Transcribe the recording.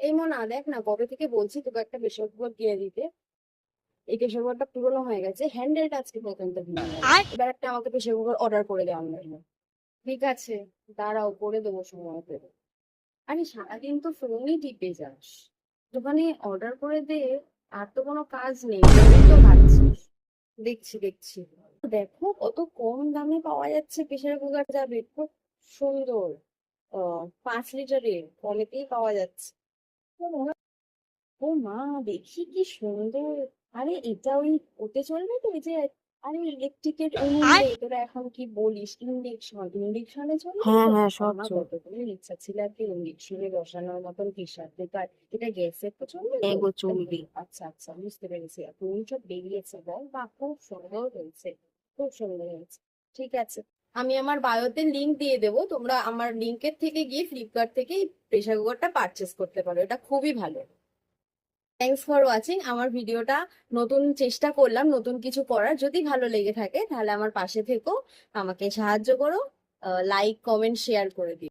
এই মনা দেখ না, কবে থেকে বলছি তোকে একটা প্রেসার কুকার কিনে দিতে। এই প্রেসার কুকারটা পুরোনো হয়ে গেছে, হ্যান্ডেলটা আজকে পর্যন্ত ভিজে গেল। এবার একটা আমাকে প্রেসার কুকার অর্ডার করে দেওয়া জন্য। ঠিক আছে, দাঁড়াও করে দেবো সময় পেলে। আরে সারাদিন তো ফোনই টিপে যাস, দোকানে অর্ডার করে দে। আর তো কোনো কাজ নেই, ফোনই তো ঘাটছিস। দেখছি দেখছি। দেখো কত কম দামে পাওয়া যাচ্ছে প্রেসার কুকার, যাবে খুব সুন্দর। 5 লিটারের কমেতেই পাওয়া যাচ্ছে। ও মা, দেখি কি সুন্দর। আরে এটা ওই ওতে চলবে তো, ওই যে, আরে ইলেকট্রিকের উনুনে, তোরা এখন কি বলিস, ইন্ডেকশন, ইন্ডেকশনে চলবে হ্যাঁ তো। হ্যাঁ, সব আমার চল। কতদিনের ইচ্ছা ছিল আর কি ইন্ডেকশনে বসানোর মতন প্রেসার কুকার। এটা গ্যাসের তো চলবে তো। এগো চলবে। আচ্ছা আচ্ছা, বুঝতে পেরেছি, তুমি সব বেরিয়েছে বল, বা খুব সুন্দর হয়েছে, খুব সুন্দর হয়েছে। ঠিক আছে, আমি আমার বায়োতে লিংক দিয়ে দেবো, তোমরা আমার লিংকের থেকে গিয়ে ফ্লিপকার্ট থেকে প্রেসার কুকারটা পারচেস করতে পারো, এটা খুবই ভালো। থ্যাংকস ফর ওয়াচিং আমার ভিডিওটা। নতুন চেষ্টা করলাম নতুন কিছু করার, যদি ভালো লেগে থাকে তাহলে আমার পাশে থেকো, আমাকে সাহায্য করো, লাইক কমেন্ট শেয়ার করে দিও।